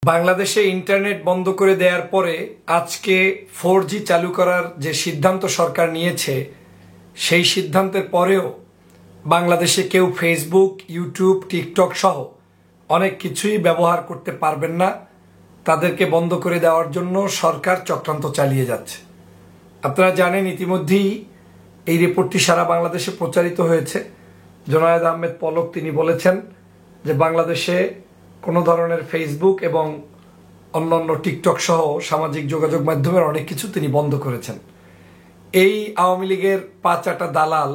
বাংলাদেশে ইন্টারনেট বন্ধ করে দেওয়ার পরে আজকে 4G চালু করার যে সিদ্ধান্ত সরকার নিয়েছে সেই সিদ্ধান্তের পরেও বাংলাদেশে কেউ ফেসবুক, ইউটিউব, টিকটক সহ অনেক কিছুই ব্যবহার করতে পারবেন না। তাদেরকে বন্ধ করে দেওয়ার জন্য সরকার চক্রান্ত চালিয়ে যাচ্ছে। আপনারা জানেন, ইতিমধ্যেই এই রিপোর্টটি সারা বাংলাদেশে প্রচারিত হয়েছে। জোনায়েদ আহমেদ পলক তিনি বলেছেন যে বাংলাদেশে কোনো ধরনের ফেসবুক এবং অন্যান্য টিকটক সহ সামাজিক যোগাযোগ মাধ্যমের অনেক কিছু তিনি বন্ধ করেছেন। এই আওয়ামী লীগের পাঁচাটা দালাল,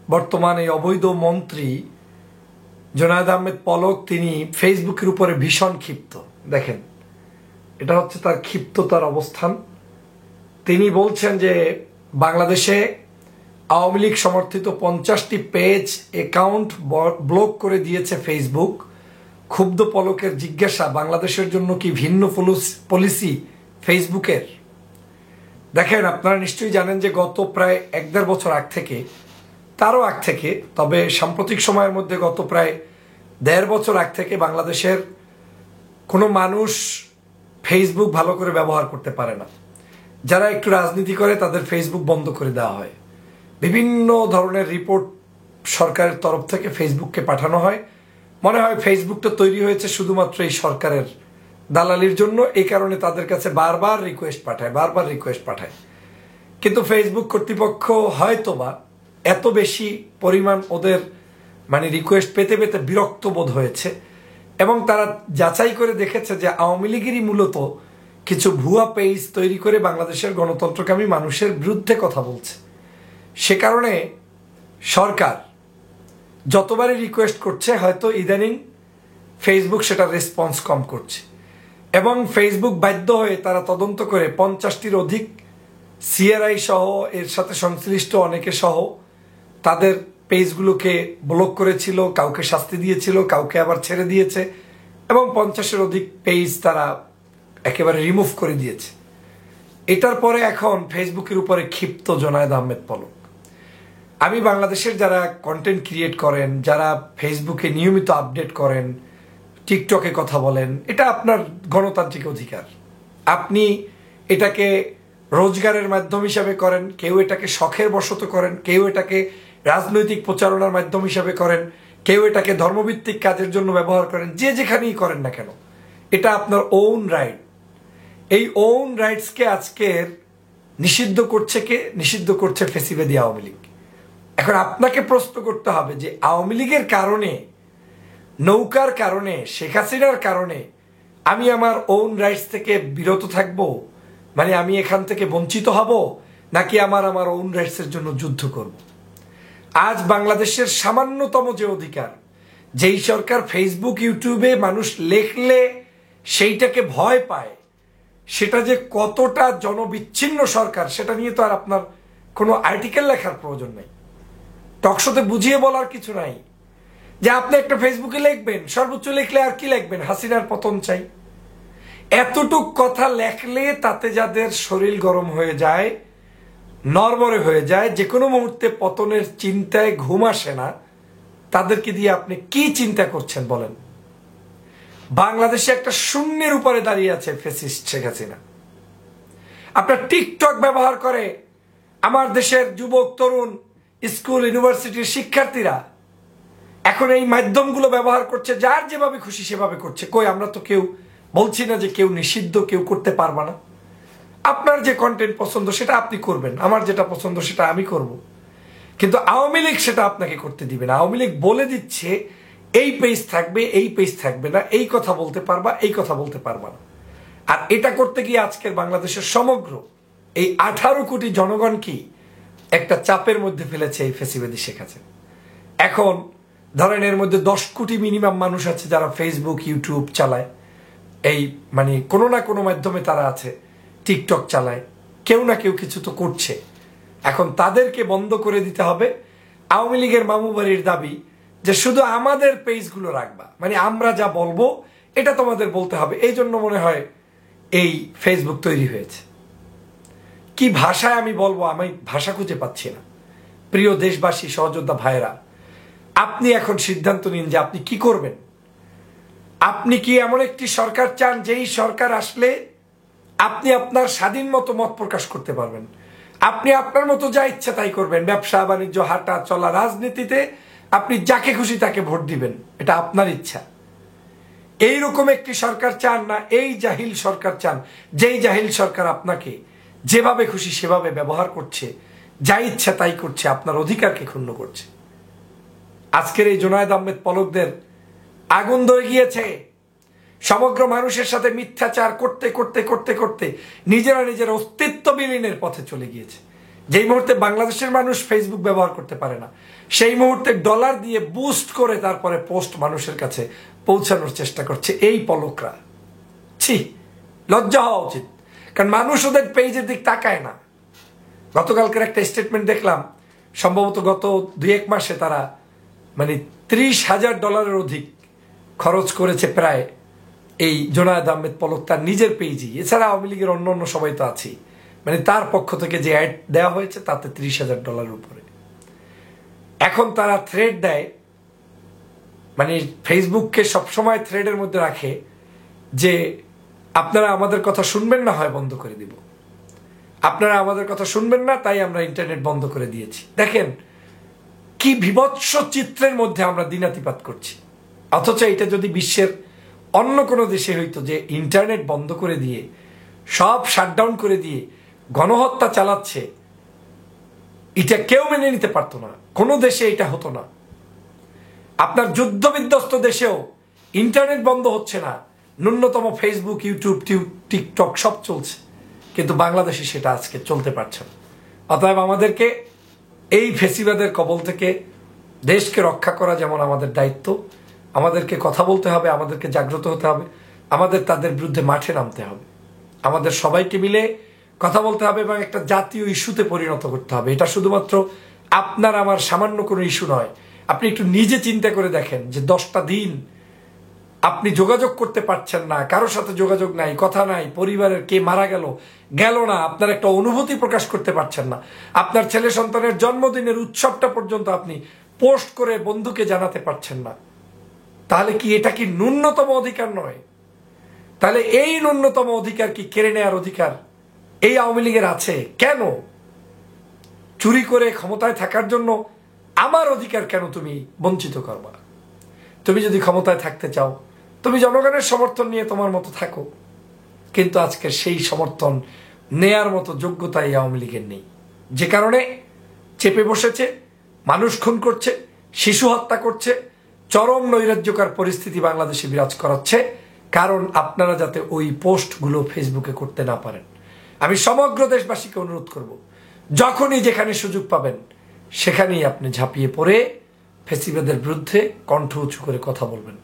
বর্তমান এই অবৈধ মন্ত্রী জোনায়েদ আহমেদ পলক, তিনি ফেসবুকের উপরে ভীষণ ক্ষিপ্ত। দেখেন, এটা হচ্ছে তার ক্ষিপ্ততার অবস্থান। তিনি বলছেন যে বাংলাদেশে আওয়ামী লীগ সমর্থিত 50টি পেজ অ্যাকাউন্ট ব্লক করে দিয়েছে ফেসবুক। ক্ষুব্ধ পলকের জিজ্ঞাসা, বাংলাদেশের জন্য কি ভিন্ন পলিসি ফেসবুকের? দেখেন, আপনারা নিশ্চয়ই জানেন যে গত প্রায় 1-1.5 বছর আগ থেকে, তারও আগ থেকে, তবে সাম্প্রতিক সময়ের মধ্যে গত প্রায় 1.5 বছর আগ থেকে বাংলাদেশের কোনো মানুষ ফেসবুক ভালো করে ব্যবহার করতে পারে না। যারা একটু রাজনীতি করে তাদের ফেসবুক বন্ধ করে দেওয়া হয়। বিভিন্ন ধরনের রিপোর্ট সরকারের তরফ থেকে ফেসবুককে পাঠানো হয়। মনে হয় ফেসবুকটা তৈরি হয়েছে শুধুমাত্র এই সরকারের দালালির জন্য, এই কারণে তাদের কাছে বারবার রিকোয়েস্ট পাঠায়। কিন্তু ফেসবুক কর্তৃপক্ষ হয়তোবা এত বেশি পরিমাণ ওদের রিকোয়েস্ট পেতে পেতে বিরক্ত বোধ হয়েছে এবং তারা যাচাই করে দেখেছে যে আওয়ামী লীগেরই মূলত কিছু ভুয়া পেজ তৈরি করে বাংলাদেশের গণতন্ত্রকামী মানুষের বিরুদ্ধে কথা বলছে। সে কারণে সরকার যতবারই রিকোয়েস্ট করছে, হয়তো ইদানিং ফেসবুক সেটা রেসপন্স কম করছে এবং ফেসবুক বাধ্য হয়ে তারা তদন্ত করে 50টির অধিক সিআরআই সহ এর সাথে সংশ্লিষ্ট অনেকে সহ তাদের পেজগুলোকে ব্লক করেছিল, কাউকে শাস্তি দিয়েছিল, কাউকে আবার ছেড়ে দিয়েছে এবং 50-এর অধিক পেজ তারা একেবারে রিমুভ করে দিয়েছে। এটার পরে এখন ফেসবুকের উপরে ক্ষিপ্ত জোনায়েদ আহমেদ পলক। আমি বাংলাদেশের যারা কন্টেন্ট ক্রিয়েট করেন, যারা ফেসবুকে নিয়মিত আপডেট করেন, টিকটকে কথা বলেন, এটা আপনার গণতান্ত্রিক অধিকার। আপনি এটাকে রোজগারের মাধ্যম হিসাবে করেন, কেউ এটাকে শখের বশত করেন, কেউ এটাকে রাজনৈতিক প্রচারণার মাধ্যম হিসাবে করেন, কেউ এটাকে ধর্মভিত্তিক কাজের জন্য ব্যবহার করেন, যে যেখানেই করেন না কেন, এটা আপনার ওন রাইট। এই ওন রাইটসকে আজকের নিষিদ্ধ করছে কে? নিষিদ্ধ করছে ফ্যাসিবাদী আওয়ামী লীগ। এখন আপনাকে প্রশ্ন করতে হবে যে আওয়ামী লীগের কারণে, নৌকার কারণে, শেখ হাসিনার কারণে আমি আমার ওন রাইটস থেকে বিরত থাকব, আমি এখান থেকে বঞ্চিত হব, নাকি আমার ওন রাইটসের জন্য যুদ্ধ করব? আজ বাংলাদেশের সামান্যতম যে অধিকার, যেই সরকার ফেসবুক, ইউটিউবে মানুষ লেখলে সেইটাকে ভয় পায়, সেটা যে কতটা জনবিচ্ছিন্ন সরকার, সেটা নিয়ে তো আর আপনার কোনো আর্টিকেল লেখার প্রয়োজন নেই, টকশোতে বুঝিয়ে বলার কিছু নাই। যে আপনি একটা ফেসবুকে লিখবেন, সর্বোচ্চ লিখলে আর কি লিখবেন, হাসিনার পতন চাই। এতটুক কথা লেখলে তাতে যাদের শরীর গরম হয়ে যায়, নড়বড়ে হয়ে যায়, যে কোনো মুহূর্তে পতনের চিন্তায় ঘুম আসে না, তাদেরকে দিয়ে আপনি কি চিন্তা করছেন বলেন? বাংলাদেশে একটা শূন্যের উপরে দাঁড়িয়ে আছে ফ্যাসিস্ট শেখ হাসিনা। আপনার টিকটক ব্যবহার করে আমার দেশের যুবক, তরুণ, স্কুল, ইউনিভার্সিটির শিক্ষার্থীরা এখন এই মাধ্যমগুলো ব্যবহার করছে, যার যেভাবে খুশি সেভাবে করছে। কই, আমরা তো কেউ বলছি না যে কেউ নিষিদ্ধ, কেউ করতে পারবে না। আপনার যে কন্টেন্ট পছন্দ সেটা আপনি করবেন, আমার যেটা পছন্দ সেটা আমি করব। কিন্তু আওয়ামী লীগ সেটা আপনাকে করতে দিবে না। আওয়ামী লীগ বলে দিচ্ছে এই পেজ থাকবে, এই পেজ থাকবে না, এই কথা বলতে পারবা, এই কথা বলতে পারবা না। আর এটা করতে গিয়ে আজকের বাংলাদেশের সমগ্র এই 18 কোটি জনগণকে একটা চাপের মধ্যে ফেলেছে এই ফ্যাসিবাদী শেখ হাসিনা। এখন ধরেন এর মধ্যে 10 কোটি মিনিমাম মানুষ আছে যারা ফেসবুক, ইউটিউব চালায়, এই কোনো না কোনো মাধ্যমে তারা আছে, টিকটক চালায়, কেউ না কেউ কিছু তো করছে। এখন তাদেরকে বন্ধ করে দিতে হবে। আওয়ামী লীগের মামু বাড়ির দাবি যে শুধু আমাদের পেজগুলো রাখবা, আমরা যা বলবো এটা তোমাদের বলতে হবে। এই জন্য মনে হয় এই ফেসবুক তৈরি হয়েছে। কি ভাষায় আমি বলবো, আমি ভাষা খুঁজে পাচ্ছি না। প্রিয় দেশবাসী, সহযোদ্ধা ভাইয়েরা, আপনি এখন সিদ্ধান্ত নিন যে আপনি কি করবেন। আপনি কি এমন একটি সরকার চান যেই সরকার আসলে আপনি আপনার স্বাধীন মতো মত প্রকাশ করতে পারবেন, আপনি আপনার মতো যা ইচ্ছা তাই করবেন, ব্যবসা বাণিজ্য, হাঁটা চলা, রাজনীতিতে আপনি যাকে খুশি তাকে ভোট দিবেন, এটা আপনার ইচ্ছা? এইরকম একটি সরকার চান, না এই জাহিল সরকার চান যেই জাহিল সরকার আপনাকে যেভাবে খুশি সেভাবে ব্যবহার করছে, যা ইচ্ছা তাই করছে, আপনার অধিকারকে ক্ষুণ্ণ করছে? আজকের এই জুনায়েদ আহমেদ পলকদের আগুন ধরে গিয়েছে। সমগ্র মানুষের সাথে মিথ্যাচার করতে করতে করতে করতে নিজেরা নিজের অস্তিত্ব বিলীনের পথে চলে গিয়েছে। যেই মুহূর্তে বাংলাদেশের মানুষ ফেসবুক ব্যবহার করতে পারে না, সেই মুহূর্তে ডলার দিয়ে বুস্ট করে তারপরে পোস্ট মানুষের কাছে পৌঁছানোর চেষ্টা করছে এই পলকরা। ছি, লজ্জা হওয়া উচিত, কারণ মানুষ ওদের পেজের দিক তাকায় না। গতকালকের একটা স্টেটমেন্ট দেখলাম, সম্ভবত গত 2-1 মাসে তারা মানে $30,000 অধিক খরচ করেছে প্রায় এই জুনায়েদ আহমেদ পলক তার নিজের পেজই। এছাড়া আওয়ামী লীগের অন্য অন্য সবাই তো আছেই, মানে তার পক্ষ থেকে যে অ্যাড দেওয়া হয়েছে তাতে $30,000 উপরে। এখন তারা থ্রেড দেয়, মানে ফেসবুককে সবসময় থ্রেডের মধ্যে রাখে যে আপনারা আমাদের কথা শুনবেন না, হয় বন্ধ করে দিব, আপনারা আমাদের কথা শুনবেন না তাই আমরা ইন্টারনেট বন্ধ করে দিয়েছি। দেখেন কি বিভৎস চিত্রের মধ্যে আমরা দিনাতিপাত করছি। অথচ এটা যদি বিশ্বের অন্য কোনো দেশে হইতো, যে ইন্টারনেট বন্ধ করে দিয়ে সব শাটডাউন করে দিয়ে গণহত্যা চালাচ্ছে, এটা কেউ মেনে নিতে পারতো না, কোনো দেশে এটা হতো না। আপনার যুদ্ধ বিধ্বস্ত দেশেও ইন্টারনেট বন্ধ হচ্ছে না, ন্যূনতম ফেসবুক, ইউটিউব, টিকটক সব চলছে, কিন্তু বাংলাদেশে সেটা আজকে চলতে পারছে না। অতএব আমাদেরকে এই ফেসিবাদের কবল থেকে দেশকে রক্ষা করা যেমন আমাদের দায়িত্ব, আমাদেরকে কথা বলতে হবে, আমাদেরকে জাগ্রত হতে হবে, আমাদের তাদের বিরুদ্ধে মাঠে নামতে হবে, আমাদের সবাইকে মিলে কথা বলতে হবে এবং একটা জাতীয় ইস্যুতে পরিণত করতে হবে। এটা শুধুমাত্র আপনার আমার সামান্য কোনো ইস্যু নয়। আপনি একটু নিজে চিন্তা করে দেখেন যে 10টা দিন আপনি যোগাযোগ করতে পারছেন না, কারোর সাথে যোগাযোগ নাই, কথা নাই, পরিবারের কে মারা গেল গেল না, আপনার একটা অনুভূতি প্রকাশ করতে পারছেন না, আপনার ছেলে সন্তানের জন্মদিনের উৎসবটা পর্যন্ত আপনি পোস্ট করে বন্ধুকে জানাতে পারছেন না। তাহলে কি এটা কি ন্যূনতম অধিকার নয়? তাহলে এই ন্যূনতম অধিকার কি কেড়ে নেওয়ার অধিকার এই আওয়ামী লীগের আছে? কেন চুরি করে ক্ষমতায় থাকার জন্য আমার অধিকার কেন তুমি বঞ্চিত করবা? তুমি যদি ক্ষমতায় থাকতে চাও, তুমি জনগণের সমর্থন নিয়ে তোমার মতো থাকো, কিন্তু আজকে সেই সমর্থন নেয়ার মতো যোগ্যতা এই আওয়ামী লীগের নেই, যে কারণে চেপে বসেছে, মানুষ খুন করছে, শিশু হত্যা করছে, চরম নৈরাজ্যকর পরিস্থিতি বাংলাদেশে বিরাজ করাচ্ছে, কারণ আপনারা যাতে ওই পোস্টগুলো ফেসবুকে করতে না পারেন। আমি সমগ্র দেশবাসীকে অনুরোধ করব, যখনই যেখানে সুযোগ পাবেন সেখানেই আপনি ঝাঁপিয়ে পড়ে ফেসিবাদের বিরুদ্ধে কণ্ঠ উঁচু করে কথা বলবেন।